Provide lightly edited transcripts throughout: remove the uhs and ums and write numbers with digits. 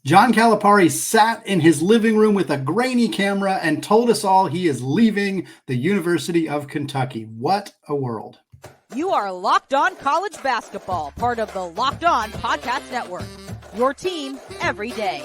John Calipari sat in his living room with a grainy camera and told us all he is leaving the University of Kentucky. What a world. You are Locked On College Basketball, part of the Locked On Podcast Network. Your team every day.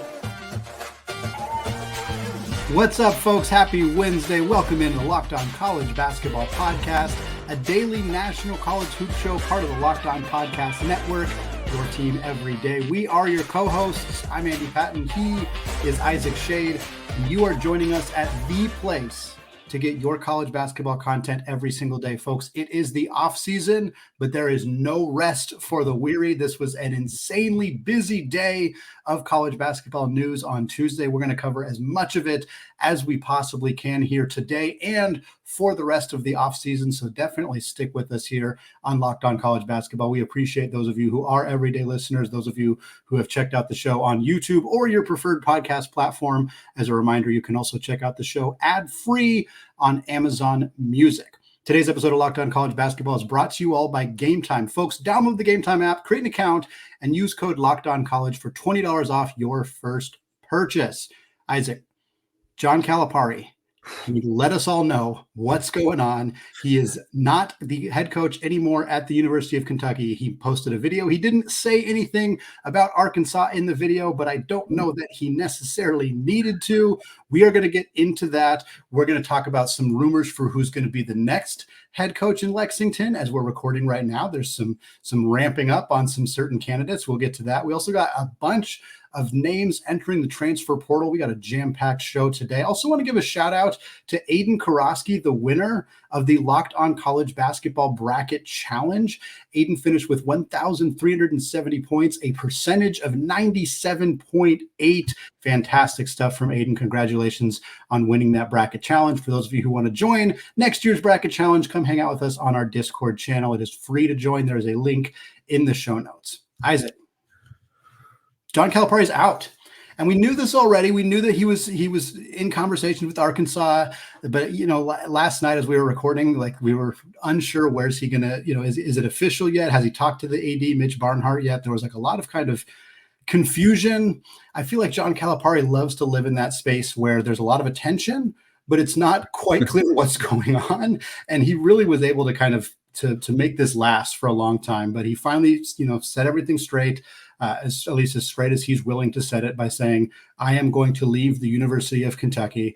What's up, folks? Happy Wednesday. Welcome into the Locked On College Basketball Podcast, a daily national college hoop show, part of the Locked On Podcast Network. Your team every day. We are your co-hosts. I'm Andy Patton. He is Isaac Shade. And you are joining us at the place to get your college basketball content every single day, folks. It is the off season, but there is no rest for the weary. This was an insanely busy day of college basketball news on Tuesday. We're going to cover as much of it as we possibly can here today and for the rest of the offseason. So definitely stick with us here on Locked On College Basketball. We appreciate those of you who are everyday listeners, those of you who have checked out the show on YouTube or your preferred podcast platform. As a reminder, you can also check out the show ad-free on Amazon Music. Today's episode of Locked On College Basketball is brought to you all by Game Time. Folks, download the Game Time app, create an account, and use code LOCKEDONCollege for $20 off your first purchase. Isaac, John Calipari, can you let us all know what's going on? He is not the head coach anymore at the University of Kentucky. He posted a video. He didn't say anything about Arkansas in the video, but I don't know that he necessarily needed to. We are going to get into that. We're going to talk about some rumors for who's going to be the next head coach in Lexington. As we're recording right now, there's some ramping up on some certain candidates. We'll get to that. We also got a bunch of names entering the transfer portal. We got a jam-packed show today. I also want to give a shout out to Aden, the winner of the Locked On College Basketball Bracket Challenge. Aden finished with 1,370 points, a percentage of 97.8. Fantastic stuff from Aden. Congratulations on winning that bracket challenge. For those of you who want to join next year's bracket challenge, come hang out with us on our Discord channel. It is free to join. There is a link in the show notes. Isaac, John Calipari is out, and we knew this already. We knew that he was in conversation with Arkansas, but last night as we were recording, we were unsure where's he gonna, is it official yet? Has he talked to the AD Mitch Barnhart yet? There was a lot of kind of confusion. I feel like John Calipari loves to live in that space where there's a lot of attention, but it's not quite clear what's going on, and he really was able to kind of to make this last for a long time. But he finally, set everything straight. At least as straight as he's willing to set it, by saying, I am going to leave the University of Kentucky.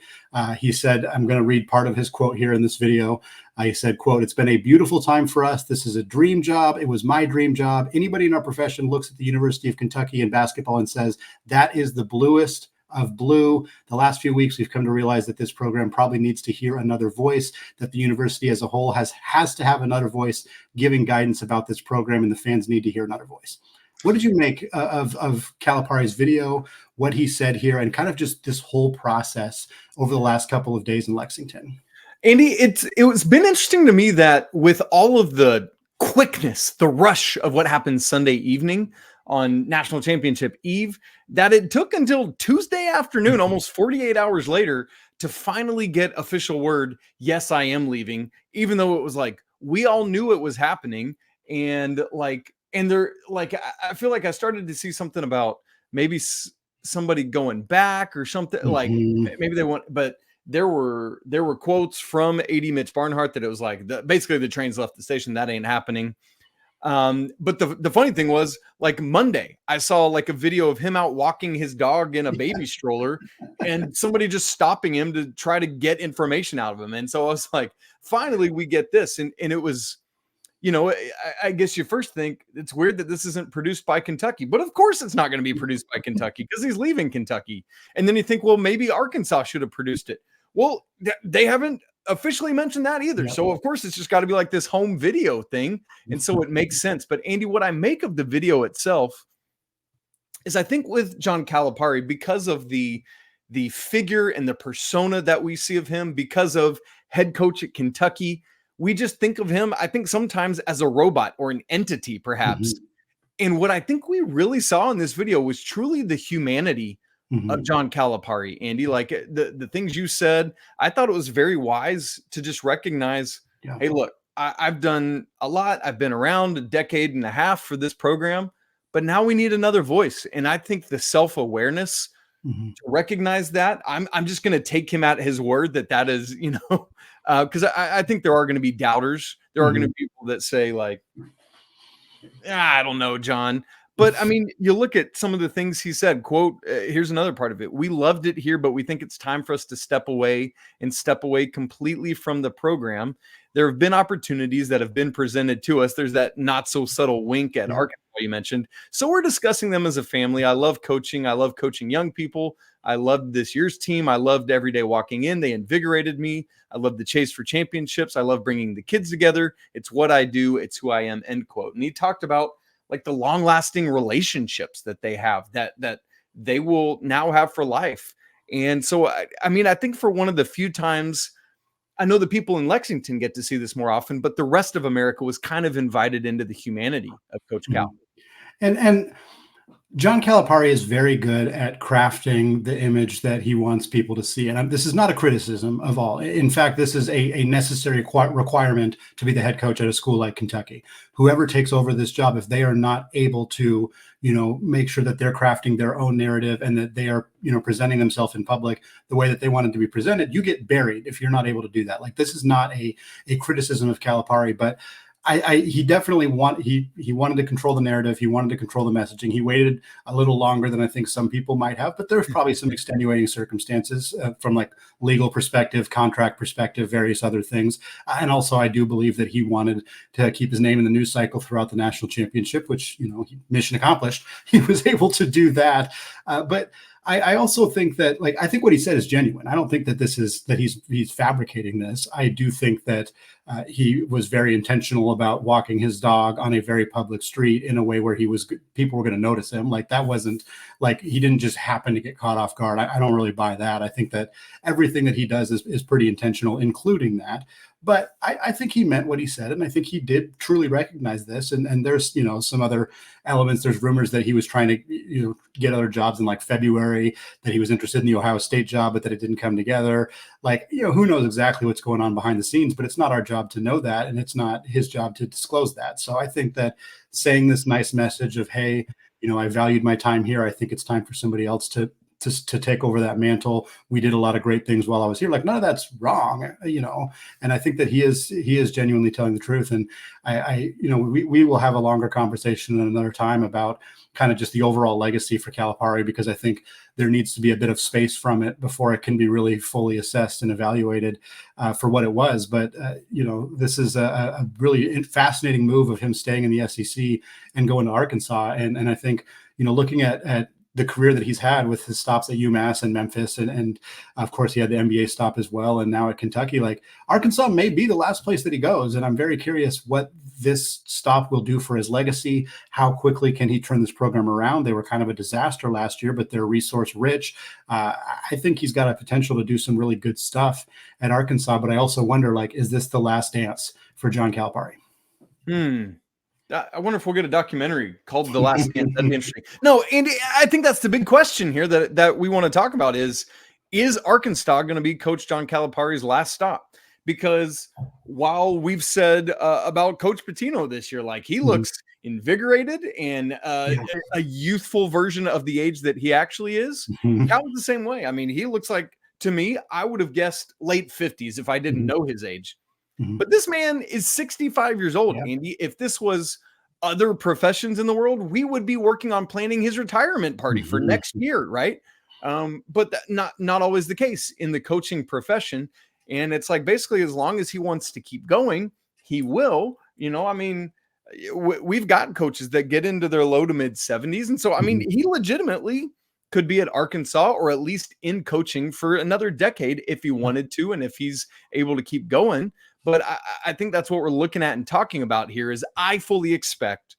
He said, I'm going to read part of his quote here in this video. He said, quote, "It's been a beautiful time for us. This is a dream job. It was my dream job. Anybody in our profession looks at the University of Kentucky in basketball and says, that is the bluest of blue. The last few weeks, we've come to realize that this program probably needs to hear another voice, that the university as a whole has to have another voice giving guidance about this program, and the fans need to hear another voice." What did you make of Calipari's video, what he said here, and kind of just this whole process over the last couple of days in Lexington? Andy, it's been interesting to me that with all of the quickness, the rush of what happened Sunday evening on National Championship Eve, that it took until Tuesday afternoon, almost 48 hours later, to finally get official word, yes, I am leaving, even though it was we all knew it was happening. And I feel like I started to see something about maybe somebody going back or something. Maybe they want, but there were quotes from AD Mitch Barnhart that it was basically the train's left the station. That ain't happening. But the funny thing was, Monday, I saw a video of him out walking his dog in a baby stroller and somebody just stopping him to try to get information out of him. And so I was like, finally we get this. And it was, I guess you first think it's weird that this isn't produced by Kentucky, but of course it's not going to be produced by Kentucky because he's leaving Kentucky. And then you think, well, maybe Arkansas should have produced it. Well, they haven't officially mentioned that either. So of course it's just got to be this home video thing. And so it makes sense. But Andy, what I make of the video itself is I think with John Calipari, because of the figure and the persona that we see of him, because of head coach at Kentucky, we just think of him, I think, sometimes as a robot or an entity, perhaps. Mm-hmm. And what I think we really saw in this video was truly the humanity of John Calipari, Andy. The things you said, I thought it was very wise to just recognize, hey, look, I've done a lot. I've been around a decade and a half for this program, but now we need another voice. And I think the self-awareness to recognize that, I'm just going to take him at his word that is, because I think there are going to be doubters. There are going to be people that say like, I don't know, John. But I mean, you look at some of the things he said, quote, here's another part of it. We loved it here, but we think it's time for us to step away completely from the program. There have been opportunities that have been presented to us. There's that not so subtle wink at Arkansas you mentioned. So we're discussing them as a family. I love coaching. I love coaching young people. I loved this year's team. I loved every day walking in. They invigorated me. I love the chase for championships. I love bringing the kids together. It's what I do. It's who I am, end quote. And he talked about like the long-lasting relationships that they have that they will now have for life. And so, I mean, I think for one of the few times, I know the people in Lexington get to see this more often, but the rest of America was kind of invited into the humanity of Coach Cal. And John Calipari is very good at crafting the image that he wants people to see. And this is not a criticism of all. In fact, this is a necessary requirement to be the head coach at a school like Kentucky. Whoever takes over this job, if they are not able to, make sure that they're crafting their own narrative and that they are, presenting themselves in public the way that they want it to be presented, you get buried if you're not able to do that. Like, this is not a criticism of Calipari, but he definitely he wanted to control the narrative. He wanted to control the messaging. He waited a little longer than I think some people might have, but there's probably some extenuating circumstances from like legal perspective, contract perspective, various other things. And also I do believe that he wanted to keep his name in the news cycle throughout the national championship, which, mission accomplished. He was able to do that. But I also think that, like, I think what he said is genuine. I don't think that he's fabricating this. I do think that he was very intentional about walking his dog on a very public street in a way where people were going to notice him. Like, that wasn't like he didn't just happen to get caught off guard. I don't really buy that. I think that everything that he does is pretty intentional, including that. But I think he meant what he said, and I think he did truly recognize this. And there's, some other elements. There's rumors that he was trying to, get other jobs in like February, that he was interested in the Ohio State job, but that it didn't come together. Like, who knows exactly what's going on behind the scenes, but it's not our job to know that, and it's not his job to disclose that. So I think that saying this nice message of, hey, I valued my time here. I think it's time for somebody else to take over that mantle. We did a lot of great things while I was here. Like, none of that's wrong, and I think that he is genuinely telling the truth. And we will have a longer conversation at another time about kind of just the overall legacy for Calipari, because I think there needs to be a bit of space from it before it can be really fully assessed and evaluated for what it was. But, this is a really fascinating move of him staying in the SEC and going to Arkansas. And I think, looking at the career that he's had with his stops at UMass and Memphis, and of course he had the NBA stop as well, and now at Kentucky, like, Arkansas may be the last place that he goes. And I'm very curious what this stop will do for his legacy. How quickly can he turn this program around? They were kind of a disaster last year, but they're resource rich. I think he's got a potential to do some really good stuff at Arkansas, but I also wonder, like, is this the last dance for John Calipari? I wonder if we'll get a documentary called The Last Dance. That'd be interesting. No, Andy, I think that's the big question here that we want to talk about is Arkansas going to be Coach John Calipari's last stop? Because while we've said about Coach Pitino this year, like, he looks invigorated and a youthful version of the age that he actually is, Cal was the same way. I mean, he looks like, to me, I would have guessed late 50s if I didn't know his age. But this man is 65 years old, Andy. If this was other professions in the world, we would be working on planning his retirement party for next year, right? But not always the case in the coaching profession. And it's like, basically, as long as he wants to keep going, he will. I mean, we've got coaches that get into their low to mid 70s. And so, I mean, he legitimately could be at Arkansas or at least in coaching for another decade if he wanted to, and if he's able to keep going. But I think that's what we're looking at and talking about here is I fully expect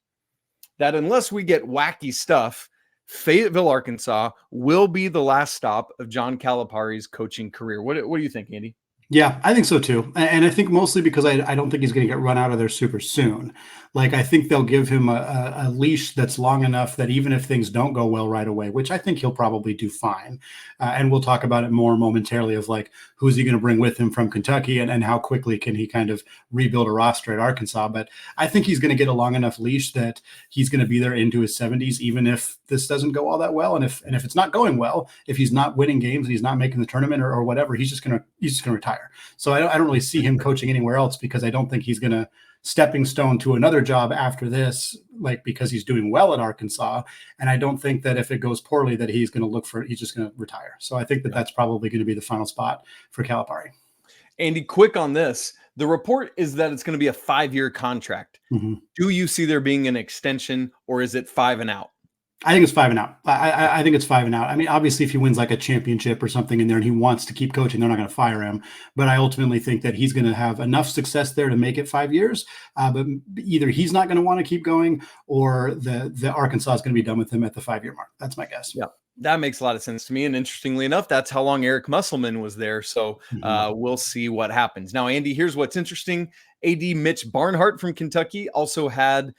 that unless we get wacky stuff, Fayetteville, Arkansas will be the last stop of John Calipari's coaching career. What do you think, Andy? Yeah, I think so too. And I think mostly because I don't think he's going to get run out of there super soon. Like, I think they'll give him a leash that's long enough that even if things don't go well right away, which I think he'll probably do fine. And we'll talk about it more momentarily of like, who's he going to bring with him from Kentucky and how quickly can he kind of rebuild a roster at Arkansas. But I think he's going to get a long enough leash that he's going to be there into his 70s, even if this doesn't go all that well. And if it's not going well, if he's not winning games and he's not making the tournament or whatever, he's just going to retire. So I don't really see him coaching anywhere else because I don't think he's going to stepping stone to another job after this, like because he's doing well at Arkansas. And I don't think that if it goes poorly that he's going to he's just going to retire. So I think that that's probably going to be the final spot for Calipari. Andy, quick on this. The report is that it's going to be a 5-year contract. Mm-hmm. Do you see there being an extension or is it 5 and out? I think it's 5 and out. I think it's 5 and out. I mean, obviously, if he wins like a championship or something in there and he wants to keep coaching, they're not going to fire him. But I ultimately think that he's going to have enough success there to make it 5 years. But either he's not going to want to keep going or the Arkansas is going to be done with him at the 5-year mark. That's my guess. Yeah. That makes a lot of sense to me. And interestingly enough, that's how long Eric Musselman was there. So we'll see what happens. Now, Andy, here's what's interesting. AD Mitch Barnhart from Kentucky also had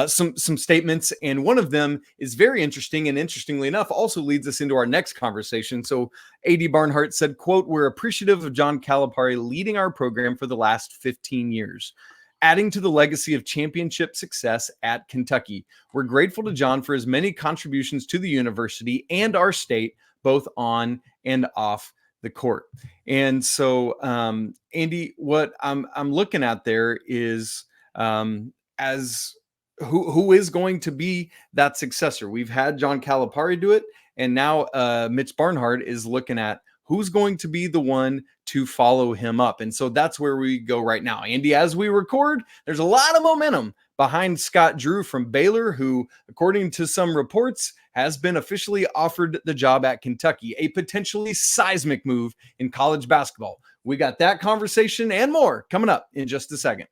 some statements. And one of them is very interesting. And interestingly enough, also leads us into our next conversation. So AD Barnhart said, quote, "We're appreciative of John Calipari leading our program for the last 15 years. Adding to the legacy of championship success at Kentucky. We're grateful to John for his many contributions to the university and our state, both on and off the court." And so, Andy, what I'm looking at there is as who is going to be that successor. We've had John Calipari do it, and now Mitch Barnhart is looking at who's going to be the one to follow him up. And so that's where we go right now. Andy, as we record, there's a lot of momentum behind Scott Drew from Baylor, who, according to some reports, has been officially offered the job at Kentucky, a potentially seismic move in college basketball. We got that conversation and more coming up in just a second.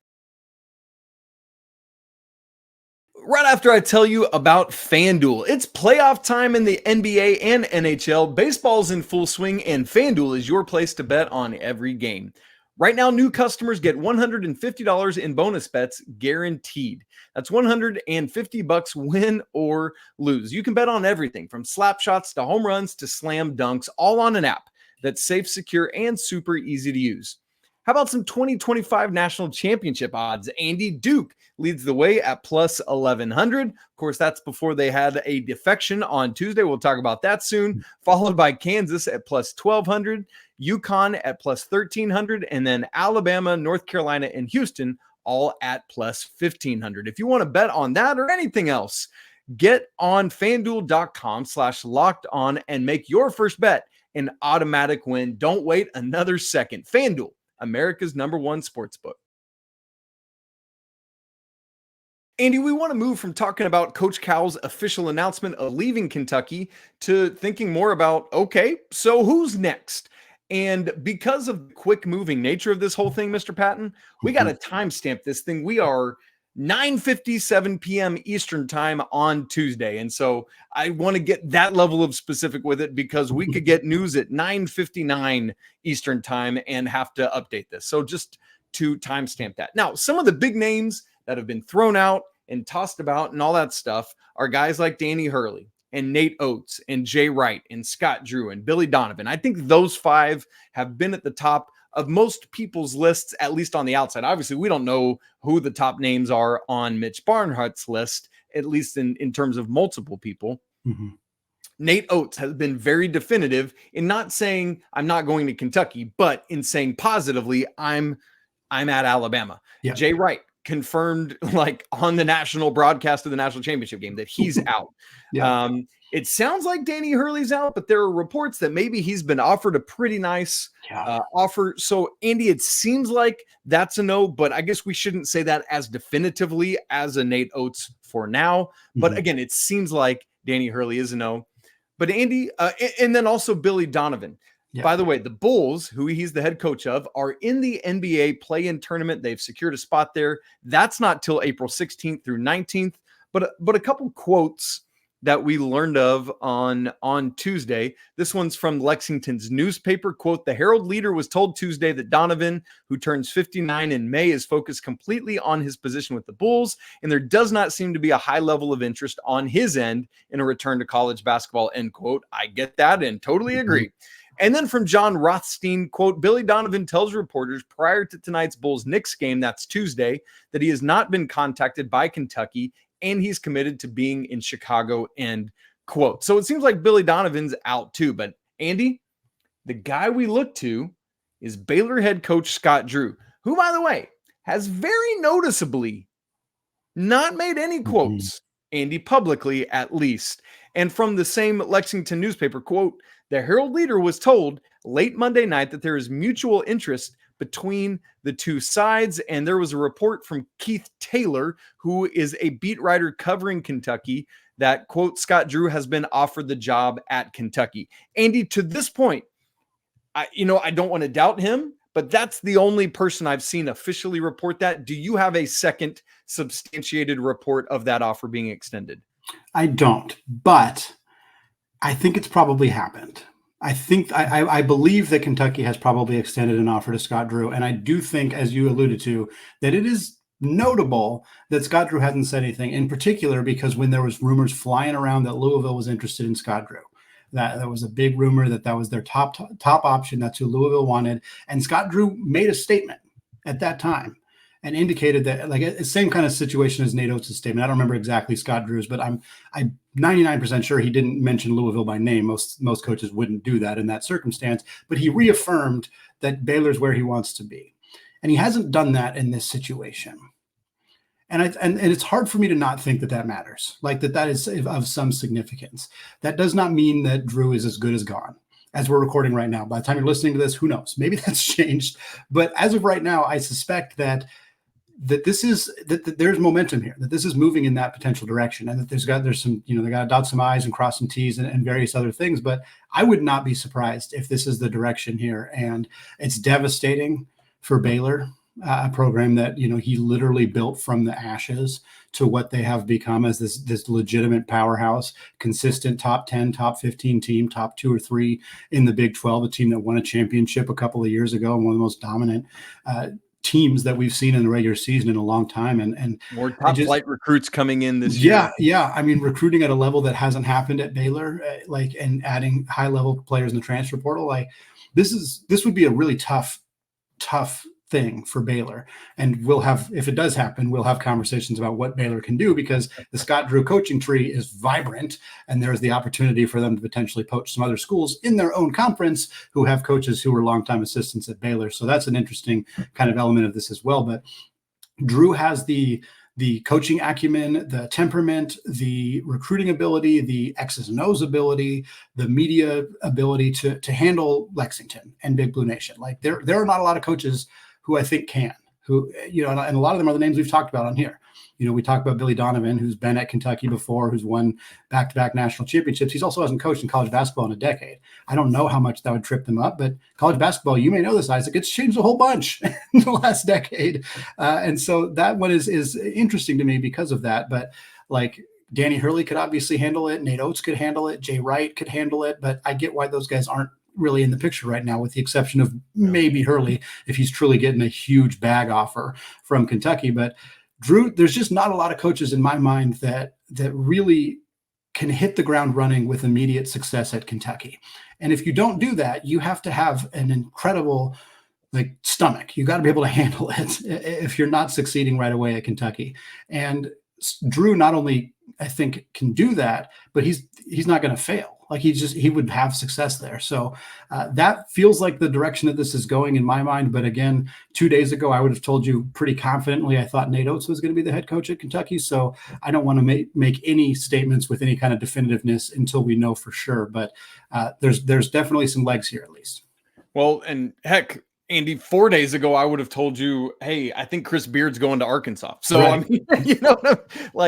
Right after I tell you about FanDuel. It's playoff time in the NBA and NHL. Baseball's in full swing, and FanDuel is your place to bet on every game. Right now, new customers get $150 in bonus bets guaranteed. That's $150 win or lose. You can bet on everything from slap shots to home runs to slam dunks, all on an app that's safe, secure, and super easy to use. How about some 2025 national championship odds? Andy, Duke leads the way at plus 1,100. Of course, that's before they had a defection on Tuesday. We'll talk about that soon. Followed by Kansas at plus 1,200, UConn at plus 1,300, and then Alabama, North Carolina, and Houston all at plus 1,500. If you want to bet on that or anything else, get on FanDuel.com/locked-on and make your first bet an automatic win. Don't wait another second. FanDuel, America's #1 sportsbook. Andy, we want to move from talking about Coach Cal's official announcement of leaving Kentucky to thinking more about, okay, so who's next? And because of the quick moving nature of this whole thing, Mr. Patton, we got to timestamp this thing. We are 9:57 p.m. Eastern time on Tuesday. And so I want to get that level of specific with it because we could get news at 9:59 Eastern time and have to update this. So just to timestamp that. Now, some of the big names that have been thrown out and tossed about and all that stuff are guys like Danny Hurley and Nate Oats and Jay Wright and Scott Drew and Billy Donovan. I think those 5 have been at the top of most people's lists, at least on the outside. Obviously, we don't know who the top names are on Mitch Barnhart's list, at least in terms of multiple people. Mm-hmm. Nate Oats has been very definitive in not saying I'm not going to Kentucky, but in saying positively, I'm at Alabama. Yeah. Jay Wright confirmed like on the national broadcast of the national championship game that he's out. Yeah. It sounds like Danny Hurley's out, but there are reports that maybe he's been offered a pretty nice offer. So, Andy, it seems like that's a no, but I guess we shouldn't say that as definitively as a Nate Oats for now. But again, it seems like Danny Hurley is a no. But Andy, and then also Billy Donovan. Yeah. By the way, the Bulls, who he's the head coach of, are in the NBA play-in tournament. They've secured a spot there. That's not till April 16th through 19th. But a couple quotes that we learned of on Tuesday. This one's from Lexington's newspaper. Quote, the Herald Leader was told Tuesday that Donovan, who turns 59 in May, is focused completely on his position with the Bulls, and there does not seem to be a high level of interest on his end in a return to college basketball, end quote. I get that and totally agree. And then from John Rothstein, quote, Billy Donovan tells reporters prior to tonight's Bulls-Knicks game, that's Tuesday, that he has not been contacted by Kentucky and he's committed to being in Chicago, end quote. So it seems like Billy Donovan's out too. But Andy, the guy we look to is Baylor head coach Scott Drew, who, by the way, has very noticeably not made any quotes, Andy, publicly at least. And from the same Lexington newspaper, quote, the Herald Leader was told late Monday night that there is mutual interest between the two sides. And there was a report from Keith Taylor, who is a beat writer covering Kentucky, that, quote, Scott Drew has been offered the job at Kentucky. Andy, to this point, I don't want to doubt him, but that's the only person I've seen officially report that. Do you have a second substantiated report of that offer being extended? I don't, but I think it's probably happened. I believe that Kentucky has probably extended an offer to Scott Drew. And I do think, as you alluded to, that it is notable that Scott Drew hasn't said anything, in particular because when there was rumors flying around that Louisville was interested in Scott Drew, that was a big rumor that was their top option. That's who Louisville wanted. And Scott Drew made a statement at that time and indicated that, like, the same kind of situation as Nate Oates' statement. I don't remember exactly Scott Drew's, but I'm 99% sure he didn't mention Louisville by name. Most coaches wouldn't do that in that circumstance, but he reaffirmed that Baylor's where he wants to be. And he hasn't done that in this situation. And it's hard for me to not think that matters, like that is of some significance. That does not mean that Drew is as good as gone. As we're recording right now, by the time you're listening to this, who knows? Maybe that's changed. But as of right now, I suspect that there's momentum here, that this is moving in that potential direction, and that there's some, they got to dot some I's and cross some T's and various other things. But I would not be surprised if this is the direction here, and it's devastating for Baylor, a program that he literally built from the ashes to what they have become as this legitimate powerhouse, consistent top 10, top 15 team, top 2 or 3 in the Big 12, a team that won a championship a couple of years ago, and one of the most dominant teams that we've seen in the regular season in a long time, and more top flight recruits coming in this year. Yeah. I mean, recruiting at a level that hasn't happened at Baylor, and adding high level players in the transfer portal, this would be a really tough thing for Baylor. And if it does happen, we'll have conversations about what Baylor can do, because the Scott Drew coaching tree is vibrant, and there's the opportunity for them to potentially poach some other schools in their own conference who have coaches who were longtime assistants at Baylor. So that's an interesting kind of element of this as well. But Drew has the coaching acumen, the temperament, the recruiting ability, the X's and O's ability, the media ability to handle Lexington and Big Blue Nation. Like there are not a lot of coaches who I think can, and a lot of them are the names we've talked about on here. We talked about Billy Donovan, who's been at Kentucky before, who's won back-to-back national championships. He also hasn't coached in college basketball in a decade. I don't know how much that would trip them up, but college basketball, you may know this, Isaac, it's changed a whole bunch in the last decade. And so that one is interesting to me because of that. But like Danny Hurley could obviously handle it. Nate Oates could handle it. Jay Wright could handle it. But I get why those guys aren't really in the picture right now, with the exception of maybe Hurley, if he's truly getting a huge bag offer from Kentucky. But Drew, there's just not a lot of coaches in my mind that really can hit the ground running with immediate success at Kentucky. And if you don't do that, you have to have an incredible stomach. You got to be able to handle it if you're not succeeding right away at Kentucky. And Drew not only, I think, can do that, but he's not going to fail. Like he would have success there. So that feels like the direction that this is going in my mind. But again, 2 days ago, I would have told you pretty confidently I thought Nate Oates was going to be the head coach at Kentucky. So I don't want to make any statements with any kind of definitiveness until we know for sure. But there's definitely some legs here at least. Well, and heck, Andy, 4 days ago, I would have told you, hey, I think Chris Beard's going to Arkansas. So, right. I mean,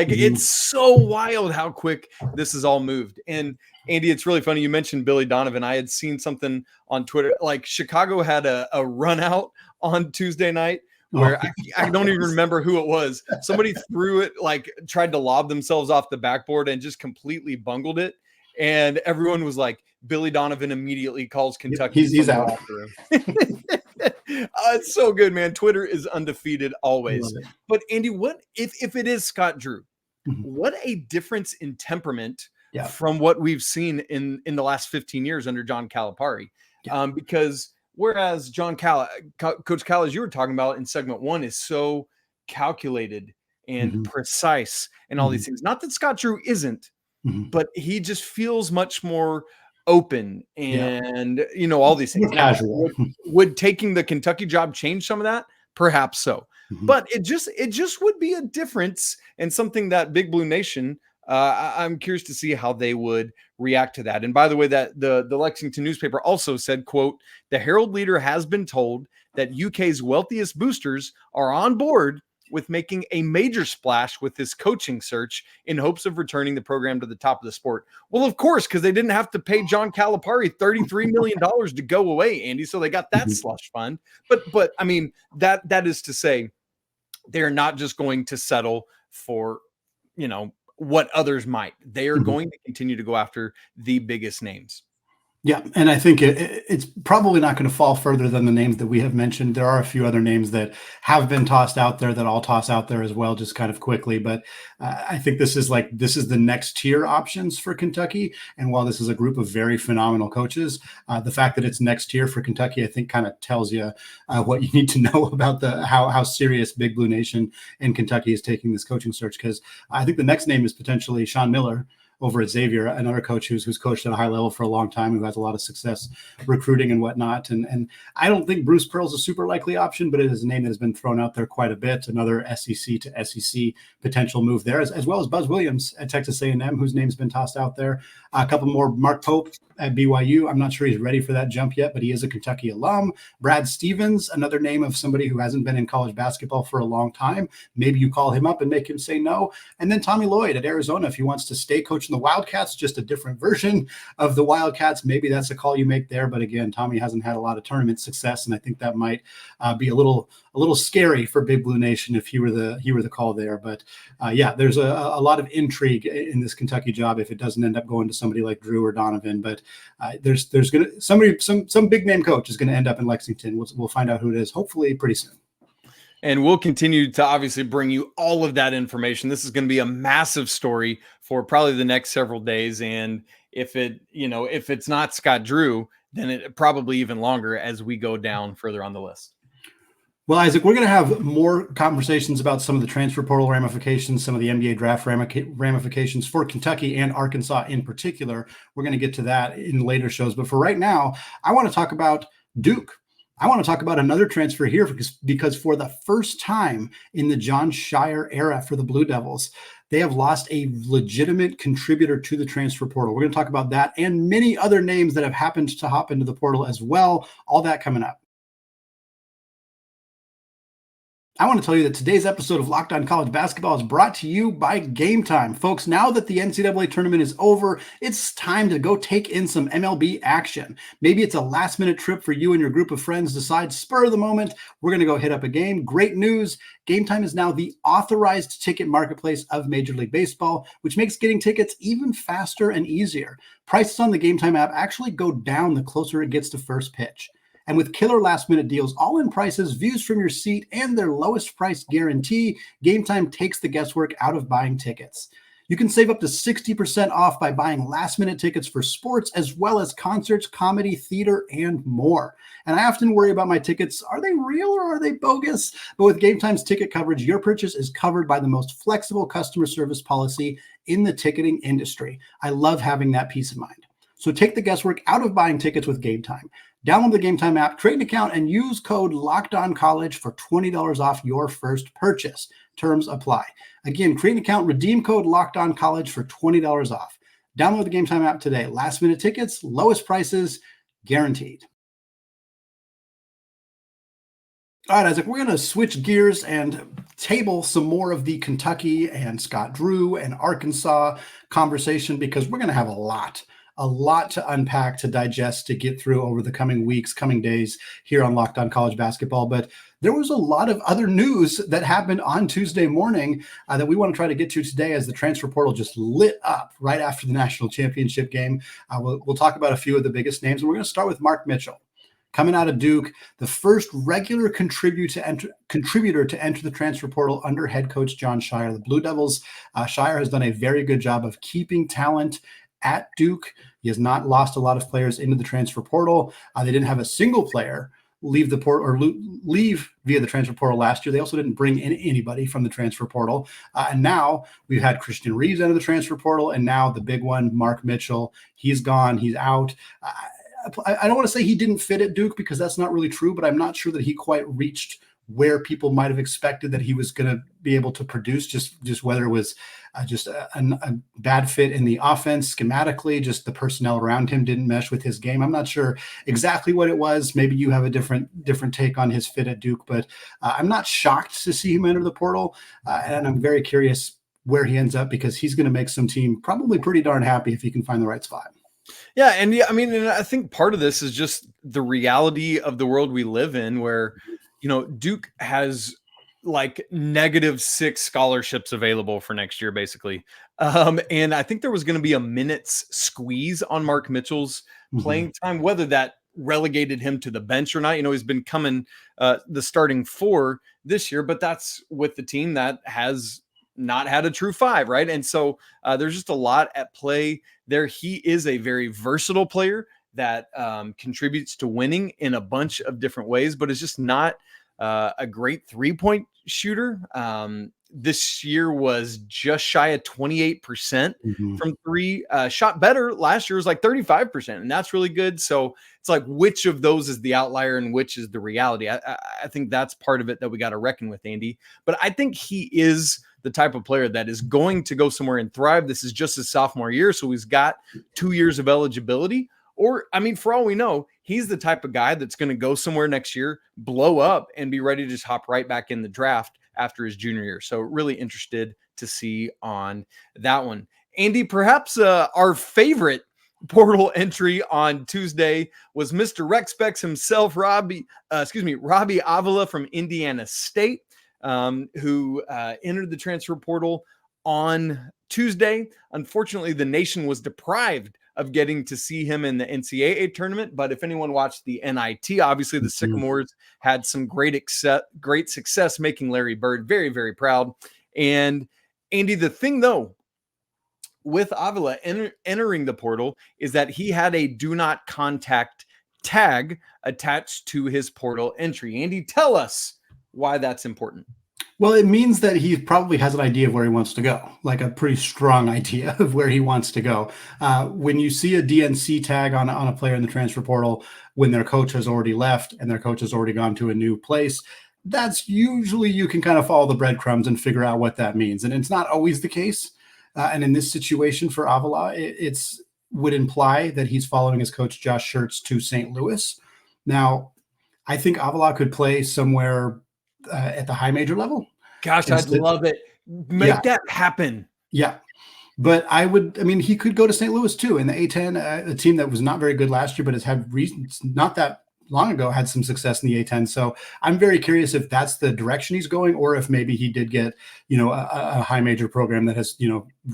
it's so wild how quick this has all moved. And Andy, it's really funny. You mentioned Billy Donovan. I had seen something on Twitter, like Chicago had a run out on Tuesday night where I don't even remember who it was. Somebody threw it, like tried to lob themselves off the backboard and just completely bungled it. And everyone was like, Billy Donovan immediately calls Kentucky. He's out. It's so good, man. Twitter is undefeated always. But Andy, what if it is Scott Drew? What a difference in temperament from what we've seen in the last 15 years under John Calipari. Because whereas Coach Cal, as you were talking about in segment 1, is so calculated and precise and all these things. Not that Scott Drew isn't, but he just feels much more open and all these things. Now, would taking the Kentucky job change some of that? Perhaps so. But it just would be a difference and something that Big Blue Nation, I'm curious to see how they would react to that. And by the way, that the Lexington newspaper also said, quote, the Herald Leader has been told that UK's wealthiest boosters are on board with making a major splash with this coaching search in hopes of returning the program to the top of the sport. Well, of course, because they didn't have to pay John Calipari $33 million to go away, Andy. So they got that slush fund. But I mean, that is to say, they're not just going to settle for, what others might. They are going to continue to go after the biggest names. Yeah, and I think it's probably not going to fall further than the names that we have mentioned. There are a few other names that have been tossed out there that I'll toss out there as well, just kind of quickly. But I think this is the next tier options for Kentucky. And while this is a group of very phenomenal coaches, the fact that it's next tier for Kentucky, I think kind of tells you what you need to know about how serious Big Blue Nation and Kentucky is taking this coaching search. Because I think the next name is potentially Sean Miller over at Xavier, another coach who's coached at a high level for a long time, who has a lot of success recruiting and whatnot. And I don't think Bruce Pearl's a super likely option, but it is a name that has been thrown out there quite a bit. Another SEC to SEC potential move there, as well as Buzz Williams at Texas A&M, whose name's been tossed out there. A couple more, Mark Pope at BYU. I'm not sure he's ready for that jump yet, but he is a Kentucky alum. Brad Stevens, another name of somebody who hasn't been in college basketball for a long time. Maybe you call him up and make him say no. And then Tommy Lloyd at Arizona, if he wants to stay coaching the Wildcats, just a different version of the Wildcats. Maybe that's a call you make there. But again, Tommy hasn't had a lot of tournament success, and I think that might be a little scary for Big Blue Nation if he were the call there. But there's a lot of intrigue in this Kentucky job if it doesn't end up going to somebody like Drew or Donovan. But there's gonna some big name coach is going to end up in Lexington. We'll find out who it is hopefully pretty soon. And we'll continue to obviously bring you all of that information. This is going to be a massive story for probably the next several days. And if it's not Scott Drew, then it probably even longer as we go down further on the list. Well, Isaac, we're going to have more conversations about some of the transfer portal ramifications, some of the NBA draft ramifications for Kentucky and Arkansas in particular. We're going to get to that in later shows. But for right now, I want to talk about Duke. I want to talk about another transfer here because for the first time in the Jon Scheyer era for the Blue Devils, they have lost a legitimate contributor to the transfer portal. We're going to talk about that and many other names that have happened to hop into the portal as well. All that coming up. I want to tell you that today's episode of Locked On College Basketball is brought to you by Game Time. Folks, now that the NCAA tournament is over, it's time to go take in some MLB action. Maybe it's a last-minute trip for you and your group of friends. Decide, spur of the moment, we're going to go hit up a game. Great news. Game Time is now the authorized ticket marketplace of Major League Baseball, which makes getting tickets even faster and easier. Prices on the Game Time app actually go down the closer it gets to first pitch. And with killer last-minute deals, all-in prices, views from your seat, and their lowest price guarantee, Game Time takes the guesswork out of buying tickets. You can save up to 60% off by buying last-minute tickets for sports, as well as concerts, comedy, theater, and more. And I often worry about my tickets. Are they real or are they bogus? But with Game Time's ticket coverage, your purchase is covered by the most flexible customer service policy in the ticketing industry. I love having that peace of mind. So take the guesswork out of buying tickets with Game Time. Download the Game Time app, create an account, and use code LOCKEDONCollege for $20 off your first purchase. Terms apply. Again, create an account, redeem code LOCKEDONCollege for $20 off. Download the Game Time app today. Last-minute tickets, lowest prices, guaranteed. All right, Isaac, we're going to switch gears and table some more of the Kentucky and Scott Drew and Arkansas conversation because we're going to have a lot a lot to unpack, to digest, to get through over the coming weeks, coming days here on Locked On College Basketball. But there was a lot of other news that happened on Tuesday morning that we want to try to get to today, as the transfer portal just lit up right after the national championship game. We'll talk about a few of the biggest names, and we're going to start with Mark Mitchell. Coming out of Duke, the first regular contributor to enter the transfer portal under head coach Jon Scheyer. The Blue Devils, Scheyer has done a very good job of keeping talent at Duke. He has not lost a lot of players into the transfer portal. They didn't have a single player leave the portal or leave via the transfer portal last year. They also didn't bring in anybody from the transfer portal. And now we've had Christian Reeves enter the transfer portal, and now the big one, Mark Mitchell. He's gone. He's out. I don't want to say he didn't fit at Duke, because that's not really true, but I'm not sure that he quite reached where people might have expected that he was going to be able to produce, just whether it was just a bad fit in the offense schematically, just the personnel around him didn't mesh with his game. I'm not sure exactly what it was. Maybe you have a different take on his fit at Duke, but I'm not shocked to see him enter the portal. And I'm very curious where he ends up, because he's going to make some team probably pretty darn happy if he can find the right spot. Yeah. And I mean, and I think part of this is just the reality of the world we live in, where, Duke has like -6 scholarships available for next year, basically. And I think there was going to be a minutes squeeze on Mark Mitchell's playing time, whether that relegated him to the bench or not. He's been coming the starting 4 this year, but that's with the team that has not had a true 5, right? And so there's just a lot at play there. He is a very versatile player that contributes to winning in a bunch of different ways, but is just not a great 3-point shooter. This year was just shy of 28% from 3. Shot better last year, was like 35%, and that's really good. So it's like, which of those is the outlier and which is the reality? I think that's part of it that we got to reckon with, Andy. But I think he is the type of player that is going to go somewhere and thrive. This is just his sophomore year, so he's got 2 years of eligibility. Or, I mean, for all we know, he's the type of guy that's going to go somewhere next year, blow up, and be ready to just hop right back in the draft after his junior year. So really interested to see on that one. Andy, perhaps our favorite portal entry on Tuesday was Mr. Rex Specs himself, Robbie Avila from Indiana State, who entered the transfer portal on Tuesday. Unfortunately, the nation was deprived of getting to see him in the NCAA tournament. But if anyone watched the NIT, obviously the Sycamores had some great success making Larry Bird very, very proud. And Andy, the thing though, with Avila entering the portal is that he had a do not contact tag attached to his portal entry. Andy, tell us why that's important. Well, it means that he probably has an idea of where he wants to go, like a pretty strong idea of where he wants to go. When you see a DNC tag on a player in the transfer portal, when their coach has already left and their coach has already gone to a new place, that's usually, you can kind of follow the breadcrumbs and figure out what that means. And it's not always the case. And in this situation for Avila, it's would imply that he's following his coach, Josh Schertz, to St. Louis. Now, I think Avila could play somewhere at the high major level. Gosh, I'd love it. Make that happen. Yeah. But he could go to St. Louis too. In the A10, a team that was not very good last year, but has had reasons not that long ago had some success in the A10. So I'm very curious if that's the direction he's going, or if maybe he did get, a high major program that has,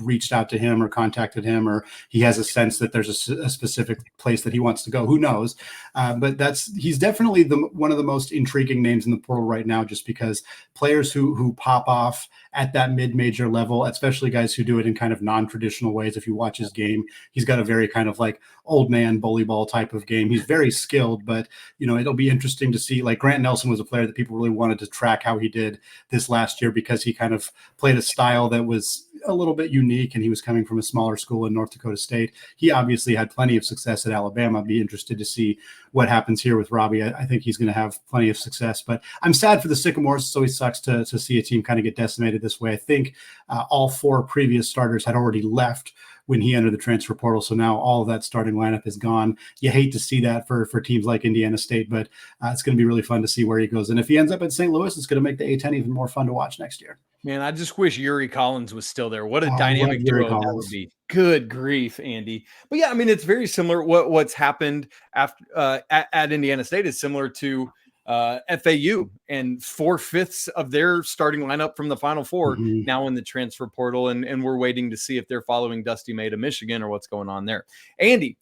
reached out to him or contacted him, or he has a sense that there's a specific place that he wants to go. Who knows? But he's definitely one of the most intriguing names in the portal right now, just because players who pop off at that mid-major level, especially guys who do it in kind of non-traditional ways. If you watch his game, he's got a very kind of like old man bully ball type of game. He's very skilled, but it'll be interesting to see. Like Grant Nelson was a player that people really wanted to track how he did this last year, because he kind of played a style that was a little bit unique, and he was coming from a smaller school in North Dakota State. He obviously had plenty of success at Alabama. I'd be interested to see what happens here with Robbie. I think he's going to have plenty of success, but I'm sad for the Sycamores. It always sucks to see a team kind of get decimated this way. I think all 4 previous starters had already left when he entered the transfer portal. So now all of that starting lineup is gone. You hate to see that for teams like Indiana State, but it's going to be really fun to see where he goes. And if he ends up at St. Louis, it's going to make the A-10 even more fun to watch next year. Man, I just wish Yuri Collins was still there. What a dynamic duo that would be. Good grief, Andy. But yeah, I mean, it's very similar. What's happened after at Indiana State is similar to FAU, and 4/5 of their starting lineup from the Final Four now in the transfer portal. And we're waiting to see if they're following Dusty May to Michigan or what's going on there. Andy,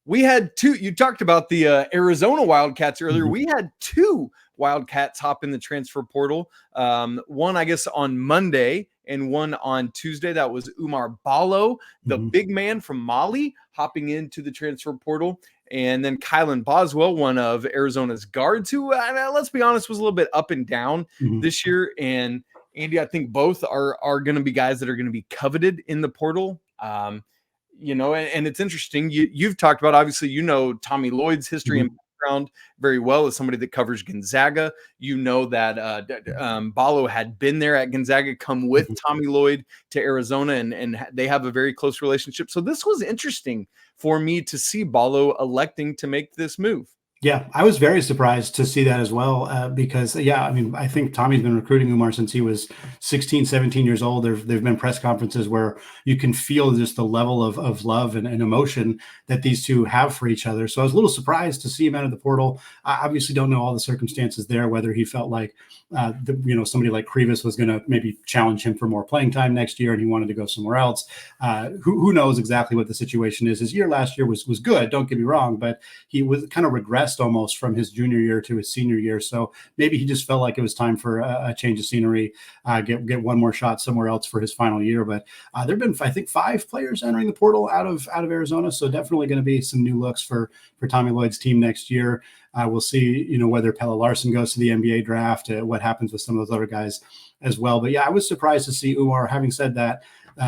we had you talked about the Arizona Wildcats earlier. We had 2 Wildcats hop in the transfer portal. One, I guess, on Monday and one on Tuesday. That was Oumar Ballo, the big man from Mali, hopping into the transfer portal. And then Kylan Boswell, one of Arizona's guards, who, let's be honest, was a little bit up and down this year. And Andy, I think both are going to be guys that are going to be coveted in the portal. And it's interesting. You've talked about, obviously, Tommy Lloyd's history and background very well as somebody that covers Gonzaga. That Ballo had been there at Gonzaga, come with Tommy Lloyd to Arizona, and they have a very close relationship. So this was interesting for me to see Ballo electing to make this move. Yeah, I was very surprised to see that as well, because, I think Tommy's been recruiting Oumar since he was 16, 17 years old. There've been press conferences where you can feel just the level of love and emotion that these two have for each other. So I was a little surprised to see him out of the portal. I obviously don't know all the circumstances there, whether he felt like, somebody like Krivas was going to maybe challenge him for more playing time next year and he wanted to go somewhere else. Who knows exactly what the situation is. His year last year was good, don't get me wrong, but he was kind of regressed almost from his junior year to his senior year. So maybe he just felt like it was time for a change of scenery, get one more shot somewhere else for his final year. But there've been, I think, 5 players entering the portal out of Arizona. So definitely going to be some new looks for Tommy Lloyd's team next year. We'll see, whether Pelle Larsson goes to the NBA draft, what happens with some of those other guys as well. But yeah, I was surprised to see Oumar. Having said that,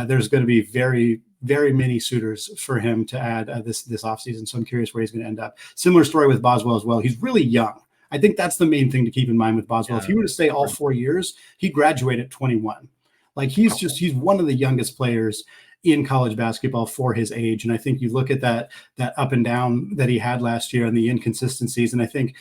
there's going to be very, very many suitors for him to add this offseason. So I'm curious where he's going to end up. Similar story with Boswell as well. He's really young. I think that's the main thing to keep in mind with Boswell. If he were to stay all 4 years, he'd graduate at 21. Like he's one of the youngest players in college basketball for his age. And I think you look at that up and down that he had last year and the inconsistencies. And I think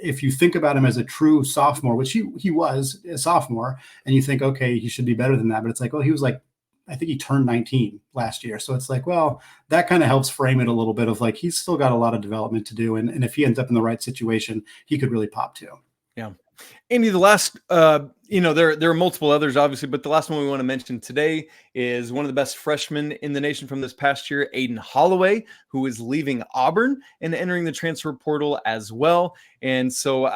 if you think about him as a true sophomore, which he was a sophomore, and you think, okay, he should be better than that. But it's like, well, he was like, I think he turned 19 last year. So it's like, well, that kind of helps frame it a little bit of like, he's still got a lot of development to do. And if he ends up in the right situation, he could really pop too. Yeah. Andy, the last, there are multiple others, obviously, but the last one we want to mention today is one of the best freshmen in the nation from this past year, Aden Holloway, who is leaving Auburn and entering the transfer portal as well. And so,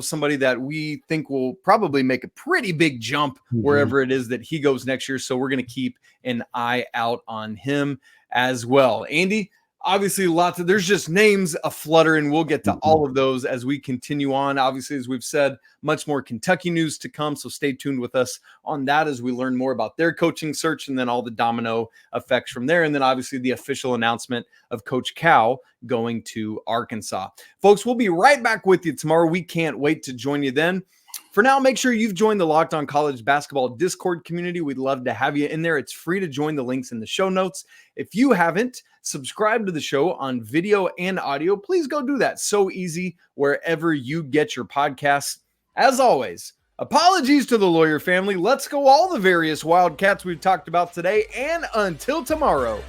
somebody that we think will probably make a pretty big jump wherever it is that he goes next year. So we're going to keep an eye out on him as well. Andy, obviously, there's just names aflutter, and we'll get to all of those as we continue on. Obviously, as we've said, much more Kentucky news to come, so stay tuned with us on that as we learn more about their coaching search and then all the domino effects from there. And then obviously the official announcement of Coach Cal going to Arkansas. Folks, we'll be right back with you tomorrow. We can't wait to join you then. For now, make sure you've joined the Locked On College Basketball Discord community. We'd love to have you in there. It's free to join, the links in the show notes. If you haven't subscribed to the show on video and audio, please go do that. So easy wherever you get your podcasts. As always, apologies to the lawyer family. Let's go all the various Wildcats we've talked about today. And until tomorrow,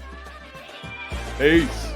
peace.